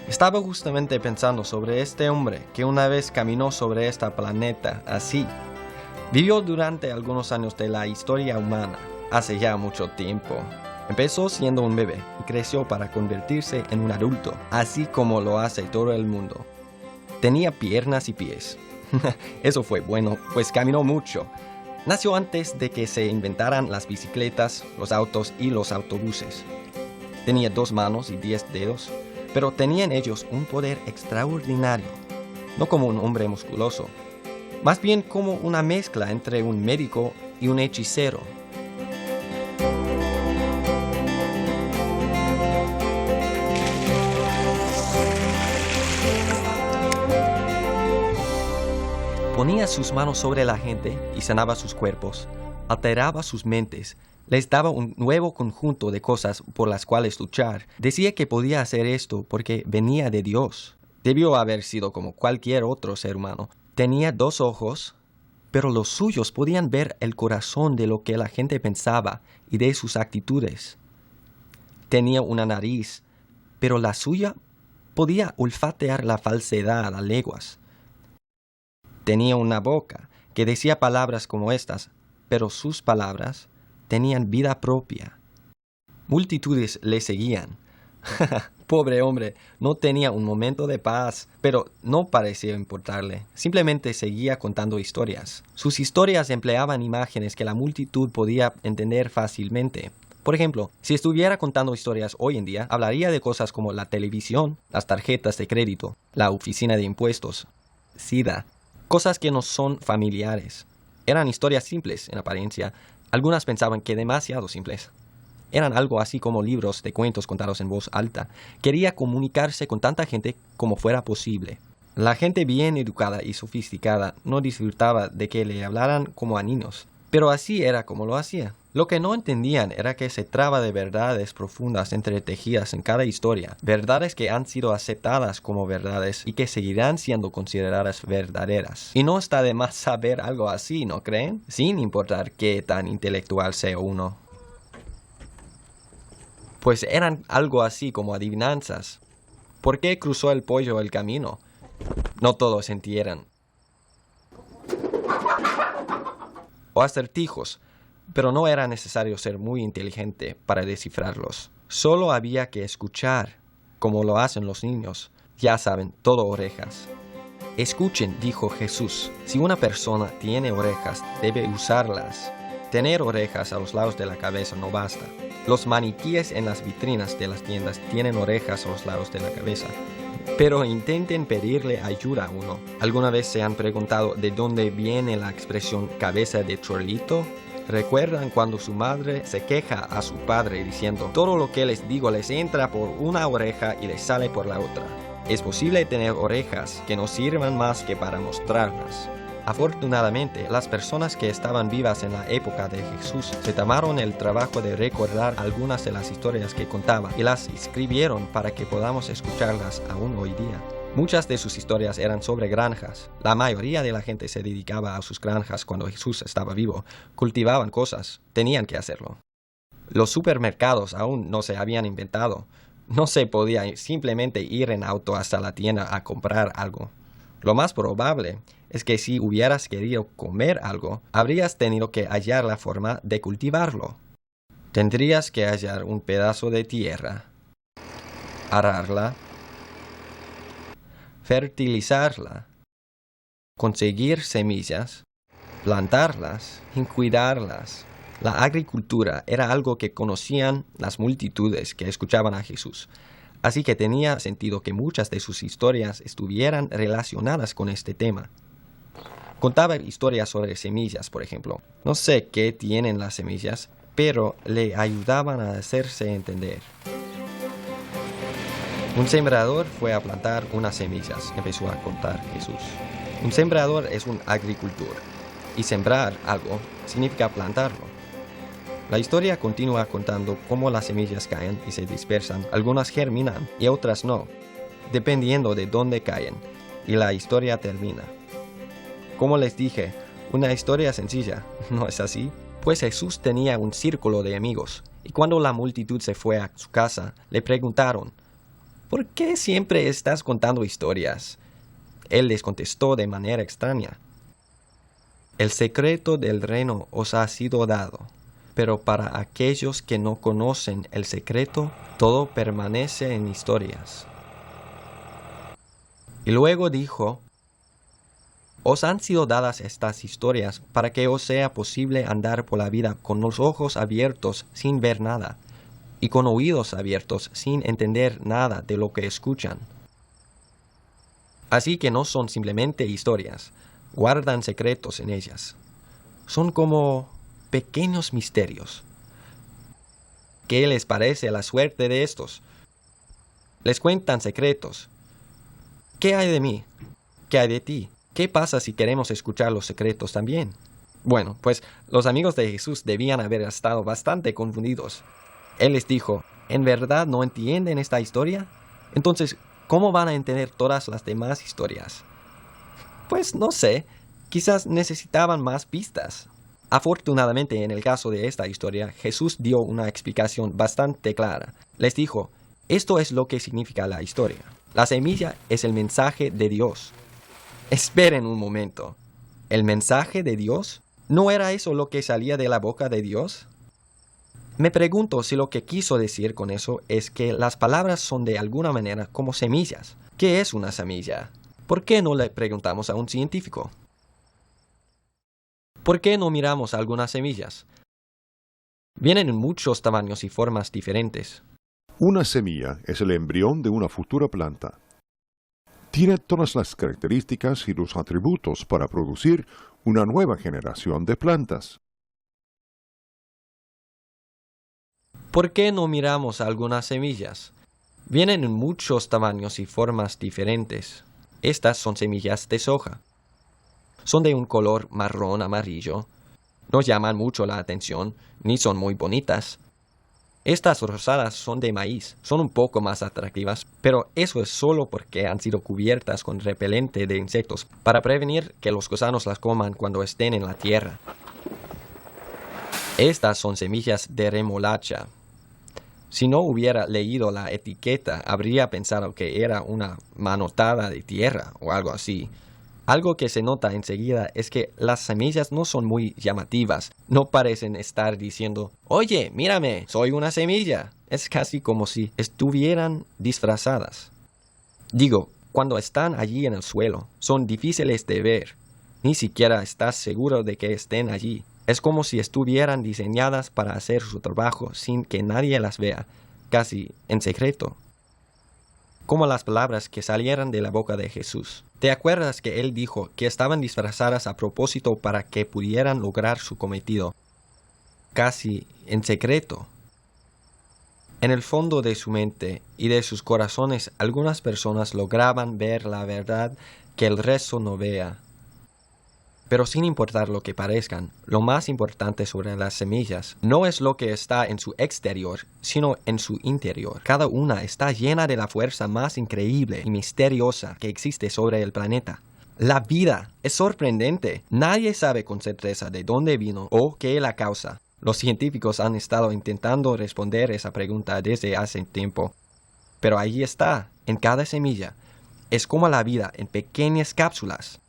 Estaba justamente pensando sobre este hombre que una vez caminó sobre este planeta así. Vivió durante algunos años de la historia humana, hace ya mucho tiempo. Empezó siendo un bebé y creció para convertirse en un adulto, así como lo hace todo el mundo. Tenía piernas y pies. Eso fue bueno, pues caminó mucho. Nació antes de que se inventaran las bicicletas, los autos y los autobuses. Tenía 2 manos y 10 dedos. Pero tenían ellos un poder extraordinario, no como un hombre musculoso, más bien como una mezcla entre un médico y un hechicero. Ponía sus manos sobre la gente y sanaba sus cuerpos, alteraba sus mentes, les daba un nuevo conjunto de cosas por las cuales luchar. Decía que podía hacer esto porque venía de Dios. Debió haber sido como cualquier otro ser humano. Tenía 2 ojos, pero los suyos podían ver el corazón de lo que la gente pensaba y de sus actitudes. Tenía una nariz, pero la suya podía olfatear la falsedad a leguas. Tenía una boca que decía palabras como estas, pero sus palabras tenían vida propia. Multitudes le seguían. Pobre hombre, no tenía un momento de paz, pero no parecía importarle. Simplemente seguía contando historias. Sus historias empleaban imágenes que la multitud podía entender fácilmente. Por ejemplo, si estuviera contando historias hoy en día, hablaría de cosas como la televisión, las tarjetas de crédito, la oficina de impuestos, SIDA, cosas que no son familiares. Eran historias simples en apariencia. Algunas pensaban que demasiado simples. Eran algo así como libros de cuentos contados en voz alta. Quería comunicarse con tanta gente como fuera posible. La gente bien educada y sofisticada no disfrutaba de que le hablaran como a niños, pero así era como lo hacía. Lo que no entendían era que se traba de verdades profundas entretejidas en cada historia, verdades que han sido aceptadas como verdades y que seguirán siendo consideradas verdaderas. Y no está de más saber algo así, ¿no creen? Sin importar qué tan intelectual sea uno. Pues eran algo así como adivinanzas. ¿Por qué cruzó el pollo el camino? No todos entendieron. O acertijos, pero no era necesario ser muy inteligente para descifrarlos. Solo había que escuchar, como lo hacen los niños. Ya saben, todo orejas. Escuchen, dijo Jesús, si una persona tiene orejas, debe usarlas. Tener orejas a los lados de la cabeza no basta. Los maniquíes en las vitrinas de las tiendas tienen orejas a los lados de la cabeza. Pero intenten pedirle ayuda a uno. ¿Alguna vez se han preguntado de dónde viene la expresión cabeza de chorlito? ¿Recuerdan cuando su madre se queja a su padre diciendo: todo lo que les digo les entra por una oreja y les sale por la otra? Es posible tener orejas que no sirvan más que para mostrarlas. Afortunadamente, las personas que estaban vivas en la época de Jesús se tomaron el trabajo de recordar algunas de las historias que contaba y las escribieron para que podamos escucharlas aún hoy día. Muchas de sus historias eran sobre granjas. La mayoría de la gente se dedicaba a sus granjas cuando Jesús estaba vivo. Cultivaban cosas, tenían que hacerlo. Los supermercados aún no se habían inventado. No se podía simplemente ir en auto hasta la tienda a comprar algo. Lo más probable es que si hubieras querido comer algo, habrías tenido que hallar la forma de cultivarlo. Tendrías que hallar un pedazo de tierra, ararla, fertilizarla, conseguir semillas, plantarlas y cuidarlas. La agricultura era algo que conocían las multitudes que escuchaban a Jesús. Así que tenía sentido que muchas de sus historias estuvieran relacionadas con este tema. Contaba historias sobre semillas, por ejemplo. No sé qué tienen las semillas, pero le ayudaban a hacerse entender. Un sembrador fue a plantar unas semillas, empezó a contar Jesús. Un sembrador es un agricultor. Y sembrar algo significa plantarlo. La historia continúa contando cómo las semillas caen y se dispersan. Algunas germinan y otras no, dependiendo de dónde caen. Y la historia termina. Como les dije, una historia sencilla, ¿no es así? Pues Jesús tenía un círculo de amigos, y cuando la multitud se fue a su casa, le preguntaron, ¿por qué siempre estás contando historias? Él les contestó de manera extraña. El secreto del reino os ha sido dado, pero para aquellos que no conocen el secreto, todo permanece en historias. Y luego dijo, os han sido dadas estas historias para que os sea posible andar por la vida con los ojos abiertos sin ver nada, y con oídos abiertos sin entender nada de lo que escuchan. Así que no son simplemente historias, guardan secretos en ellas. Son como pequeños misterios. ¿Qué les parece la suerte de estos? Les cuentan secretos. ¿Qué hay de mí? ¿Qué hay de ti? ¿Qué pasa si queremos escuchar los secretos también? Bueno, pues los amigos de Jesús debían haber estado bastante confundidos. Él les dijo, ¿en verdad no entienden esta historia? Entonces, ¿cómo van a entender todas las demás historias? Pues no sé, quizás necesitaban más pistas. Afortunadamente, en el caso de esta historia, Jesús dio una explicación bastante clara. Les dijo, esto es lo que significa la historia. La semilla es el mensaje de Dios. Esperen un momento. ¿El mensaje de Dios? ¿No era eso lo que salía de la boca de Dios? Me pregunto si lo que quiso decir con eso es que las palabras son de alguna manera como semillas. ¿Qué es una semilla? ¿Por qué no le preguntamos a un científico? ¿Por qué no miramos algunas semillas? Vienen en muchos tamaños y formas diferentes. Una semilla es el embrión de una futura planta. Tiene todas las características y los atributos para producir una nueva generación de plantas. ¿Por qué no miramos algunas semillas? Vienen en muchos tamaños y formas diferentes. Estas son semillas de soja. Son de un color marrón amarillo. No llaman mucho la atención, ni son muy bonitas. Estas rosadas son de maíz, son un poco más atractivas, pero eso es solo porque han sido cubiertas con repelente de insectos para prevenir que los gusanos las coman cuando estén en la tierra. Estas son semillas de remolacha. Si no hubiera leído la etiqueta, habría pensado que era una manotada de tierra o algo así. Algo que se nota enseguida es que las semillas no son muy llamativas. No parecen estar diciendo, oye, mírame, soy una semilla. Es casi como si estuvieran disfrazadas. Digo, cuando están allí en el suelo, son difíciles de ver. Ni siquiera estás seguro de que estén allí. Es como si estuvieran diseñadas para hacer su trabajo sin que nadie las vea, casi en secreto. Como las palabras que salieran de la boca de Jesús. ¿Te acuerdas que él dijo que estaban disfrazadas a propósito para que pudieran lograr su cometido? Casi en secreto. En el fondo de su mente y de sus corazones, algunas personas lograban ver la verdad que el resto no vea. Pero sin importar lo que parezcan, lo más importante sobre las semillas no es lo que está en su exterior, sino en su interior. Cada una está llena de la fuerza más increíble y misteriosa que existe sobre el planeta. La vida es sorprendente. Nadie sabe con certeza de dónde vino o qué la causa. Los científicos han estado intentando responder esa pregunta desde hace tiempo. Pero ahí está, en cada semilla. Es como la vida en pequeñas cápsulas.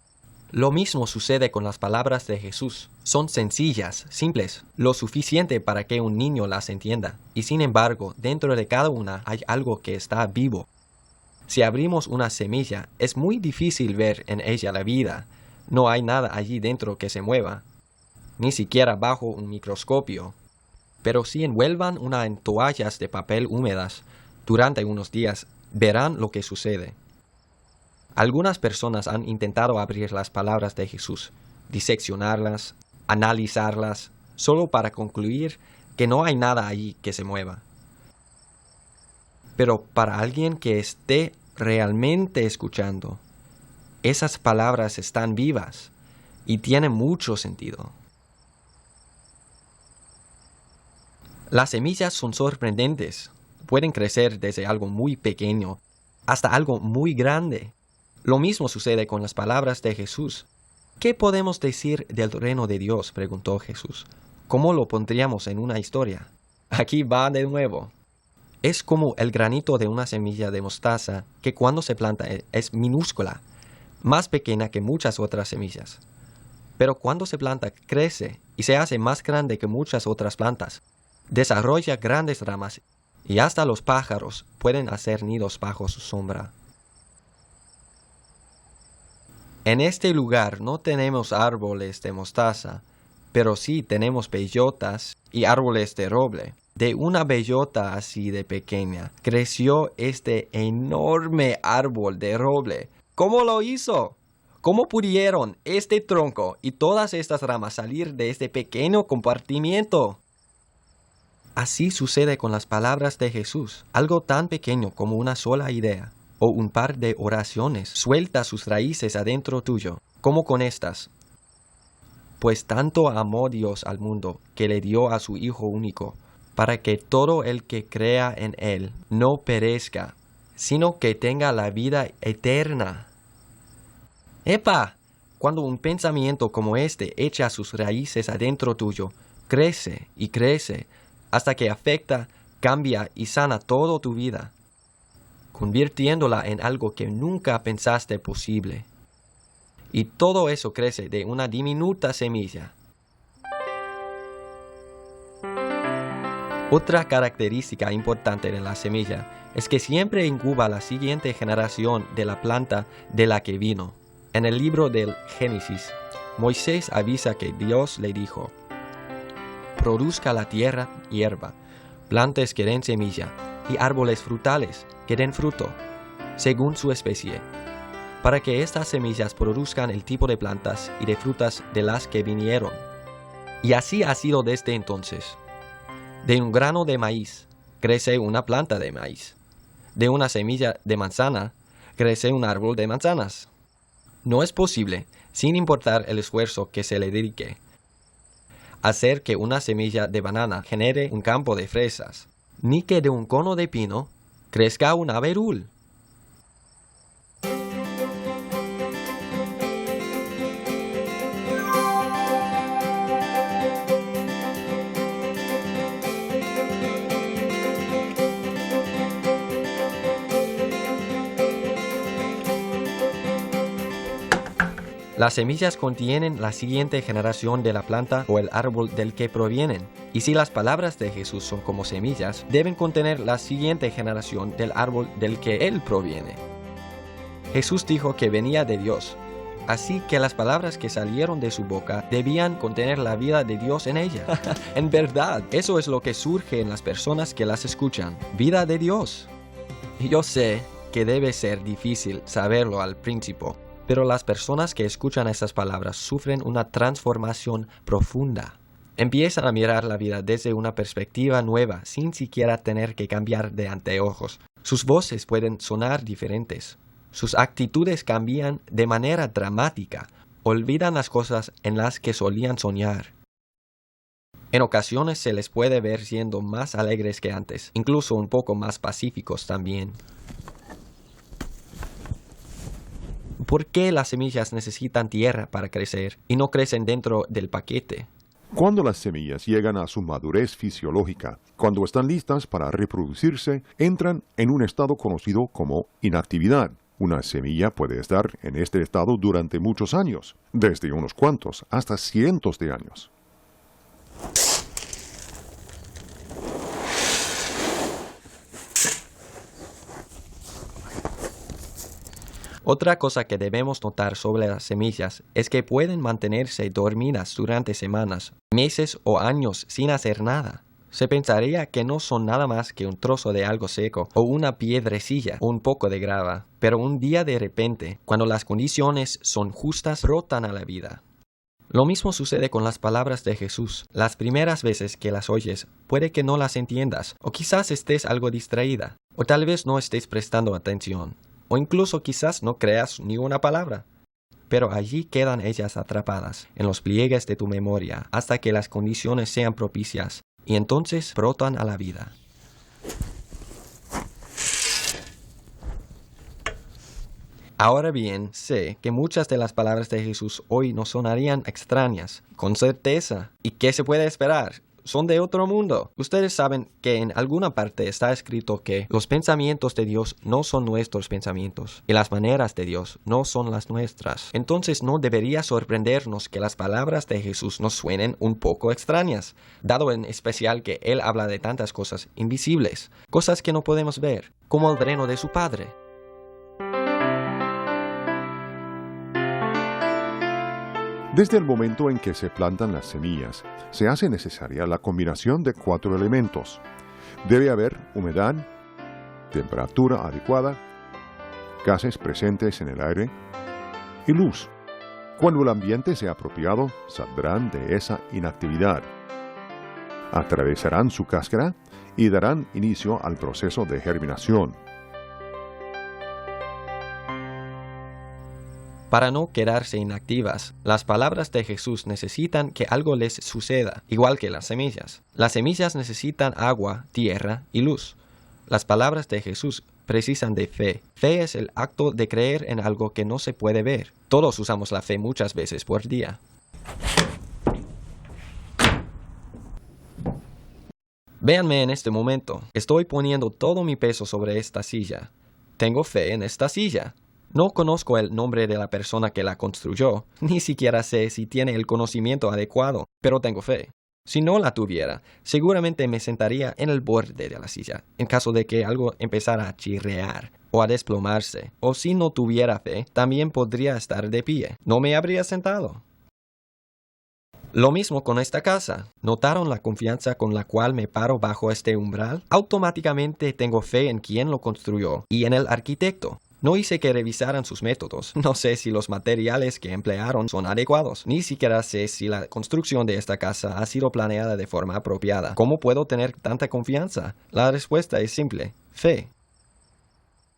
Lo mismo sucede con las palabras de Jesús. Son sencillas, simples, lo suficiente para que un niño las entienda. Y sin embargo, dentro de cada una hay algo que está vivo. Si abrimos una semilla, es muy difícil ver en ella la vida. No hay nada allí dentro que se mueva, ni siquiera bajo un microscopio. Pero si envuelvan una en toallas de papel húmedas, durante unos días verán lo que sucede. Algunas personas han intentado abrir las palabras de Jesús, diseccionarlas, analizarlas, solo para concluir que no hay nada allí que se mueva. Pero para alguien que esté realmente escuchando, esas palabras están vivas. Y tiene mucho sentido. Las semillas son sorprendentes. Pueden crecer desde algo muy pequeño hasta algo muy grande. Lo mismo sucede con las palabras de Jesús. ¿Qué podemos decir del reino de Dios?, preguntó Jesús. ¿Cómo lo pondríamos en una historia? Aquí va de nuevo. Es como el granito de una semilla de mostaza que cuando se planta es minúscula, más pequeña que muchas otras semillas. Pero cuando se planta crece y se hace más grande que muchas otras plantas. Desarrolla grandes ramas y hasta los pájaros pueden hacer nidos bajo su sombra. En este lugar no tenemos árboles de mostaza, pero sí tenemos bellotas y árboles de roble. De una bellota así de pequeña creció este enorme árbol de roble. ¿Cómo lo hizo? ¿Cómo pudieron este tronco y todas estas ramas salir de este pequeño compartimiento? Así sucede con las palabras de Jesús. Algo tan pequeño como una sola idea o un par de oraciones suelta sus raíces adentro tuyo, como con estas. Pues tanto amó Dios al mundo que le dio a su Hijo único, para que todo el que crea en Él no perezca, sino que tenga la vida eterna. ¡Epa! Cuando un pensamiento como este echa sus raíces adentro tuyo, crece y crece, hasta que afecta, cambia y sana toda tu vida, convirtiéndola en algo que nunca pensaste posible. Y todo eso crece de una diminuta semilla. Otra característica importante de la semilla es que siempre incuba la siguiente generación de la planta de la que vino. En el libro del Génesis, Moisés avisa que Dios le dijo: produzca la tierra hierba, plantas que den semilla, y árboles frutales que den fruto, según su especie, para que estas semillas produzcan el tipo de plantas y de frutas de las que vinieron. Y así ha sido desde entonces. De un grano de maíz crece una planta de maíz. De una semilla de manzana crece un árbol de manzanas. No es posible, sin importar el esfuerzo que se le dedique, hacer que una semilla de banana genere un campo de fresas, ni que de un cono de pino crezca un abedul. Las semillas contienen la siguiente generación de la planta o el árbol del que provienen. Y si las palabras de Jesús son como semillas, deben contener la siguiente generación del árbol del que Él proviene. Jesús dijo que venía de Dios, así que las palabras que salieron de su boca debían contener la vida de Dios en ellas. En verdad, eso es lo que surge en las personas que las escuchan, vida de Dios. Y yo sé que debe ser difícil saberlo al principio, pero las personas que escuchan esas palabras sufren una transformación profunda. Empiezan a mirar la vida desde una perspectiva nueva sin siquiera tener que cambiar de anteojos. Sus voces pueden sonar diferentes. Sus actitudes cambian de manera dramática. Olvidan las cosas en las que solían soñar. En ocasiones se les puede ver siendo más alegres que antes, incluso un poco más pacíficos también. ¿Por qué las semillas necesitan tierra para crecer y no crecen dentro del paquete? Cuando las semillas llegan a su madurez fisiológica, cuando están listas para reproducirse, entran en un estado conocido como inactividad. Una semilla puede estar en este estado durante muchos años, desde unos cuantos hasta cientos de años. Otra cosa que debemos notar sobre las semillas es que pueden mantenerse dormidas durante semanas, meses o años sin hacer nada. Se pensaría que no son nada más que un trozo de algo seco o una piedrecilla o un poco de grava, pero un día de repente, cuando las condiciones son justas, brotan a la vida. Lo mismo sucede con las palabras de Jesús. Las primeras veces que las oyes, puede que no las entiendas, o quizás estés algo distraída, o tal vez no estés prestando atención. O incluso quizás no creas ni una palabra. pero allí quedan ellas atrapadas en los pliegues de tu memoria hasta que las condiciones sean propicias, y entonces brotan a la vida. Ahora bien, sé que muchas de las palabras de Jesús hoy nos sonarían extrañas, con certeza. ¿Y qué se puede esperar? Son de otro mundo. Ustedes saben que en alguna parte está escrito que los pensamientos de Dios no son nuestros pensamientos y las maneras de Dios no son las nuestras. Entonces no debería sorprendernos que las palabras de Jesús nos suenen un poco extrañas, dado en especial que Él habla de tantas cosas invisibles, cosas que no podemos ver, como el reino de su Padre. Desde el momento en que se plantan las semillas, se hace necesaria la combinación de 4 elementos. Debe haber humedad, temperatura adecuada, gases presentes en el aire y luz. Cuando el ambiente sea apropiado, saldrán de esa inactividad. Atravesarán su cáscara y darán inicio al proceso de germinación. Para no quedarse inactivas, las palabras de Jesús necesitan que algo les suceda, igual que las semillas. Las semillas necesitan agua, tierra y luz. Las palabras de Jesús precisan de fe. Fe es el acto de creer en algo que no se puede ver. Todos usamos la fe muchas veces por día. Véanme en este momento. Estoy poniendo todo mi peso sobre esta silla. Tengo fe en esta silla. No conozco el nombre de la persona que la construyó, ni siquiera sé si tiene el conocimiento adecuado, pero tengo fe. Si no la tuviera, seguramente me sentaría en el borde de la silla, en caso de que algo empezara a chirriar o a desplomarse. O si no tuviera fe, también podría estar de pie. No me habría sentado. Lo mismo con esta casa. ¿Notaron la confianza con la cual me paro bajo este umbral? Automáticamente tengo fe en quien lo construyó y en el arquitecto. No hice que revisaran sus métodos. No sé si los materiales que emplearon son adecuados. Ni siquiera sé si la construcción de esta casa ha sido planeada de forma apropiada. ¿Cómo puedo tener tanta confianza? La respuesta es simple: fe.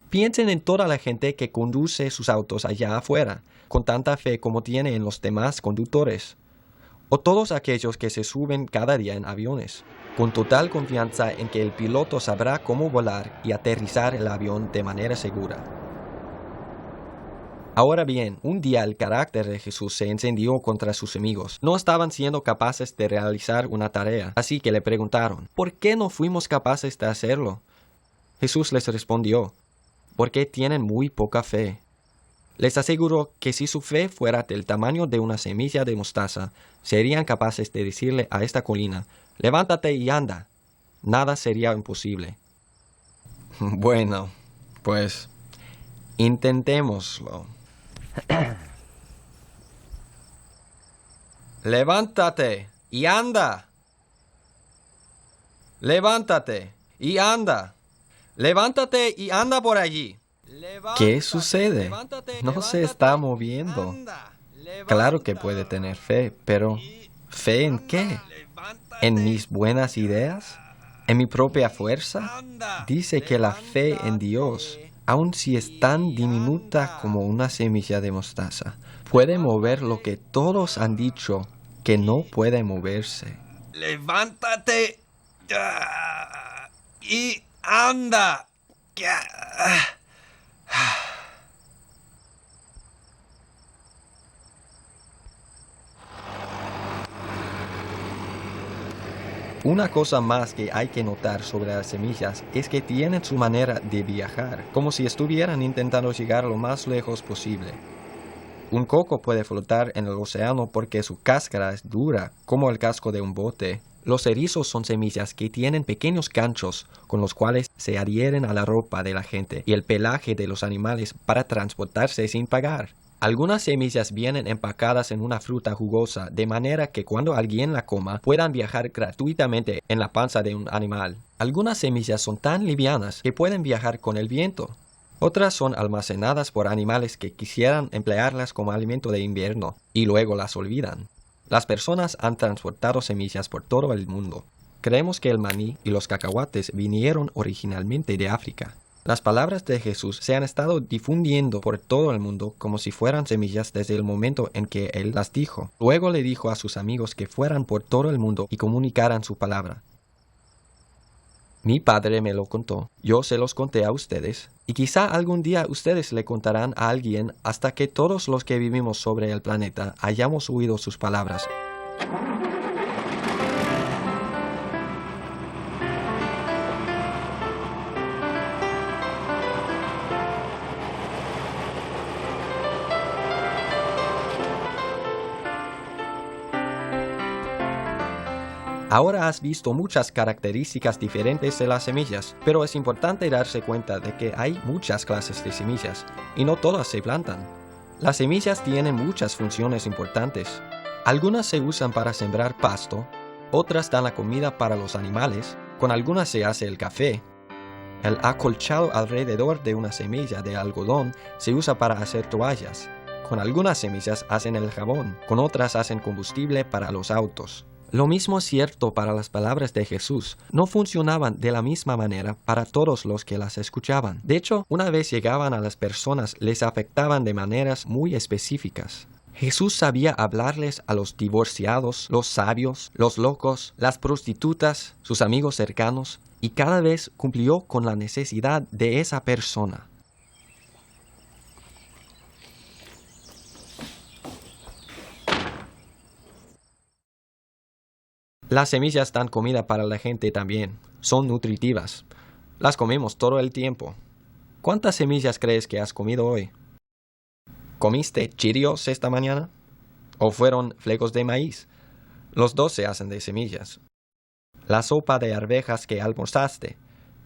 Piensen en toda la gente que conduce sus autos allá afuera, con tanta fe como tiene en los demás conductores. O todos aquellos que se suben cada día en aviones, con total confianza en que el piloto sabrá cómo volar y aterrizar el avión de manera segura. Ahora bien, un día el carácter de Jesús se encendió contra sus amigos. No estaban siendo capaces de realizar una tarea, así que le preguntaron: ¿por qué no fuimos capaces de hacerlo? Jesús les respondió: porque tienen muy poca fe. Les aseguró que si su fe fuera del tamaño de una semilla de mostaza, serían capaces de decirle a esta colina: levántate y anda. Nada sería imposible. Bueno, pues intentémoslo. Levántate y anda. Levántate y anda. Levántate y anda por allí. ¿Qué sucede? No se está moviendo. Claro que puede tener fe, pero ¿fe en qué? ¿En mis buenas ideas? ¿En mi propia fuerza? Dice que la fe en Dios, aun si es tan diminuta como una semilla de mostaza, puede mover lo que todos han dicho que no puede moverse. Levántate y anda. Una cosa más que hay que notar sobre las semillas es que tienen su manera de viajar, como si estuvieran intentando llegar lo más lejos posible. Un coco puede flotar en el océano porque su cáscara es dura, como el casco de un bote. Los erizos son semillas que tienen pequeños ganchos con los cuales se adhieren a la ropa de la gente y el pelaje de los animales para transportarse sin pagar. Algunas semillas vienen empacadas en una fruta jugosa, de manera que cuando alguien la coma, puedan viajar gratuitamente en la panza de un animal. Algunas semillas son tan livianas que pueden viajar con el viento. Otras son almacenadas por animales que quisieran emplearlas como alimento de invierno, y luego las olvidan. Las personas han transportado semillas por todo el mundo. Creemos que el maní y los cacahuates vinieron originalmente de África. Las palabras de Jesús se han estado difundiendo por todo el mundo como si fueran semillas desde el momento en que Él las dijo. Luego le dijo a sus amigos que fueran por todo el mundo y comunicaran su palabra. Mi padre me lo contó, yo se los conté a ustedes, y quizá algún día ustedes le contarán a alguien hasta que todos los que vivimos sobre el planeta hayamos oído sus palabras. Ahora has visto muchas características diferentes de las semillas, pero es importante darse cuenta de que hay muchas clases de semillas, y no todas se plantan. Las semillas tienen muchas funciones importantes. Algunas se usan para sembrar pasto, otras dan la comida para los animales, con algunas se hace el café. El acolchado alrededor de una semilla de algodón se usa para hacer toallas. Con algunas semillas hacen el jabón, con otras hacen combustible para los autos. Lo mismo es cierto para las palabras de Jesús. No funcionaban de la misma manera para todos los que las escuchaban. De hecho, una vez llegaban a las personas, les afectaban de maneras muy específicas. Jesús sabía hablarles a los divorciados, los sabios, los locos, las prostitutas, sus amigos cercanos, y cada vez cumplió con la necesidad de esa persona. Las semillas dan comida para la gente también. Son nutritivas. Las comemos todo el tiempo. ¿Cuántas semillas crees que has comido hoy? ¿Comiste Cheerios esta mañana? ¿O fueron flecos de maíz? Los dos se hacen de semillas. La sopa de arvejas que almorzaste,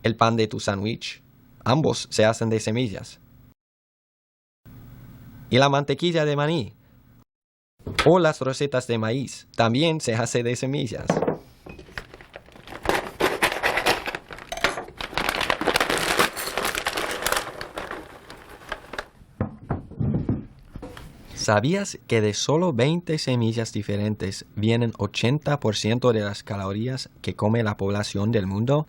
el pan de tu sándwich, ambos se hacen de semillas. Y la mantequilla de maní, o las recetas de maíz, también se hace de semillas. ¿Sabías que de solo 20 semillas diferentes vienen 80% de las calorías que come la población del mundo?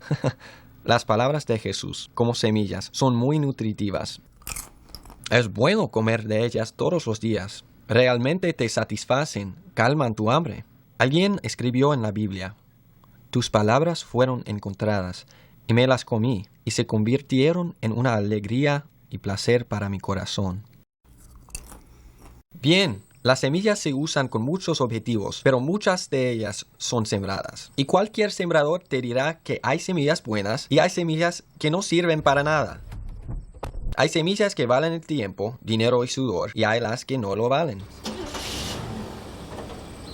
Las palabras de Jesús, como semillas, son muy nutritivas. Es bueno comer de ellas todos los días. Realmente te satisfacen, calman tu hambre. Alguien escribió en la Biblia: tus palabras fueron encontradas, y me las comí, y se convirtieron en una alegría y placer para mi corazón. Bien, las semillas se usan con muchos objetivos, pero muchas de ellas son sembradas. Y cualquier sembrador te dirá que hay semillas buenas y hay semillas que no sirven para nada. Hay semillas que valen el tiempo, dinero y sudor, y hay las que no lo valen.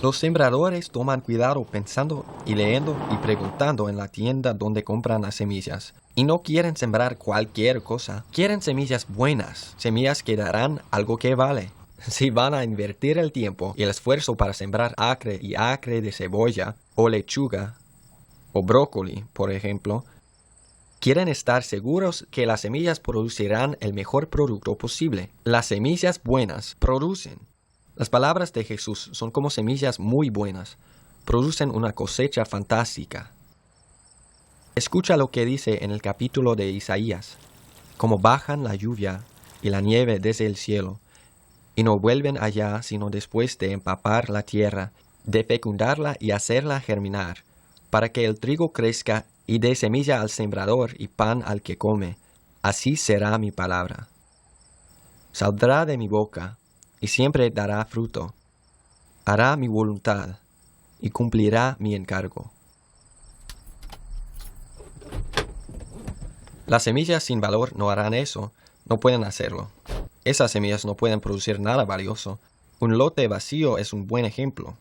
Los sembradores toman cuidado pensando y leyendo y preguntando en la tienda donde compran las semillas. Y no quieren sembrar cualquier cosa. Quieren semillas buenas, semillas que darán algo que vale. Si van a invertir el tiempo y el esfuerzo para sembrar acre y acre de cebolla, o lechuga, o brócoli, por ejemplo, quieren estar seguros que las semillas producirán el mejor producto posible. Las semillas buenas producen. Las palabras de Jesús son como semillas muy buenas. Producen una cosecha fantástica. Escucha lo que dice en el capítulo de Isaías. Como bajan la lluvia y la nieve desde el cielo, y no vuelven allá sino después de empapar la tierra, de fecundarla y hacerla germinar, para que el trigo crezca y dé semilla al sembrador y pan al que come. Así será mi palabra. Saldrá de mi boca, y siempre dará fruto. Hará mi voluntad, y cumplirá mi encargo. Las semillas sin valor no harán eso, no pueden hacerlo. Esas semillas no pueden producir nada valioso. Un lote vacío es un buen ejemplo.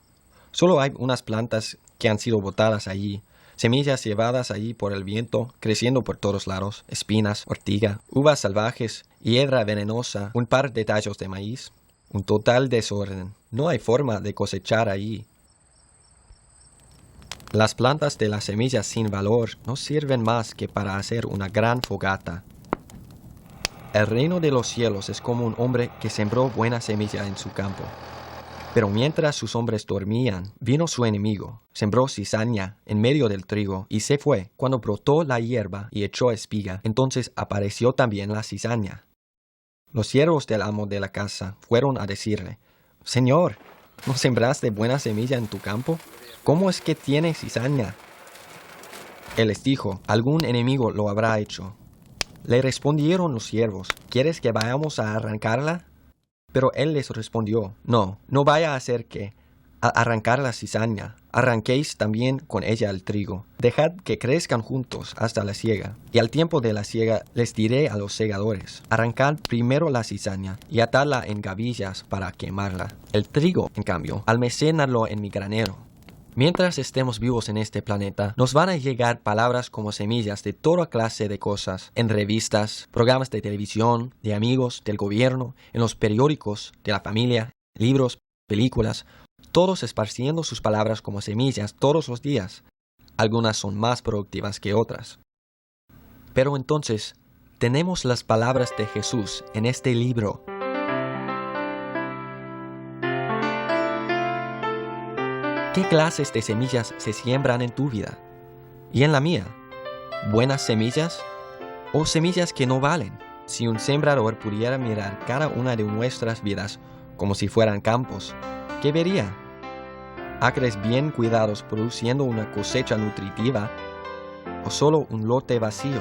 Solo hay unas plantas que han sido botadas allí, semillas llevadas allí por el viento, creciendo por todos lados, espinas, ortiga, uvas salvajes, hiedra venenosa, un par de tallos de maíz. Un total desorden. No hay forma de cosechar allí. Las plantas de las semillas sin valor no sirven más que para hacer una gran fogata. El reino de los cielos es como un hombre que sembró buena semilla en su campo. Pero mientras sus hombres dormían, vino su enemigo, sembró cizaña en medio del trigo y se fue. Cuando brotó la hierba y echó espiga, entonces apareció también la cizaña. Los siervos del amo de la casa fueron a decirle: Señor, ¿no sembraste buena semilla en tu campo? ¿Cómo es que tiene cizaña? Él les dijo: algún enemigo lo habrá hecho. Le respondieron los siervos: ¿quieres que vayamos a arrancarla? Pero él les respondió: no vaya a hacer que, al arrancar la cizaña, arranquéis también con ella el trigo. Dejad que crezcan juntos hasta la siega. Y al tiempo de la siega les diré a los segadores: arrancad primero la cizaña y atadla en gavillas para quemarla. El trigo, en cambio, almacenadlo en mi granero. Mientras estemos vivos en este planeta, nos van a llegar palabras como semillas de toda clase de cosas, en revistas, programas de televisión, de amigos, del gobierno, en los periódicos, de la familia, libros, películas, todos esparciendo sus palabras como semillas todos los días. Algunas son más productivas que otras. Pero entonces, tenemos las palabras de Jesús en este libro. ¿Qué clases de semillas se siembran en tu vida? ¿Y en la mía? ¿Buenas semillas? ¿O semillas que no valen? Si un sembrador pudiera mirar cada una de nuestras vidas como si fueran campos, ¿qué vería? ¿Acres bien cuidados produciendo una cosecha nutritiva? ¿O solo un lote vacío?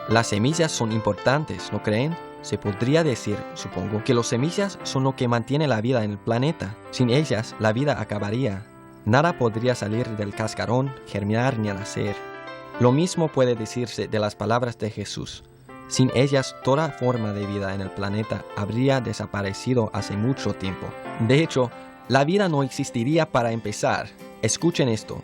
Las semillas son importantes, ¿no creen? Se podría decir, supongo, que las semillas son lo que mantiene la vida en el planeta. Sin ellas, la vida acabaría. Nada podría salir del cascarón, germinar ni nacer. Lo mismo puede decirse de las palabras de Jesús. Sin ellas, toda forma de vida en el planeta habría desaparecido hace mucho tiempo. De hecho, la vida no existiría para empezar. Escuchen esto.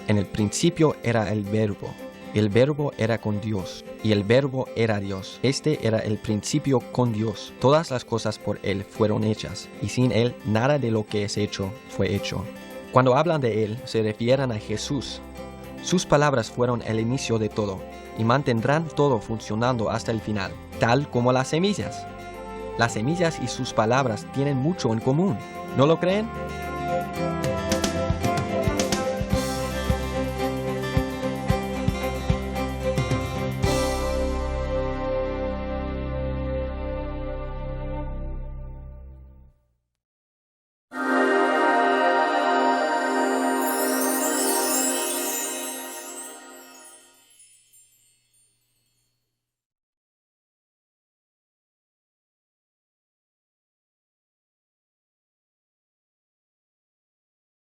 En el principio era el Verbo. El Verbo era con Dios, y el Verbo era Dios. Este era el principio con Dios. Todas las cosas por Él fueron hechas, y sin Él nada de lo que es hecho fue hecho. Cuando hablan de Él, se refieren a Jesús. Sus palabras fueron el inicio de todo, y mantendrán todo funcionando hasta el final, tal como las semillas. Las semillas y sus palabras tienen mucho en común, ¿no lo creen?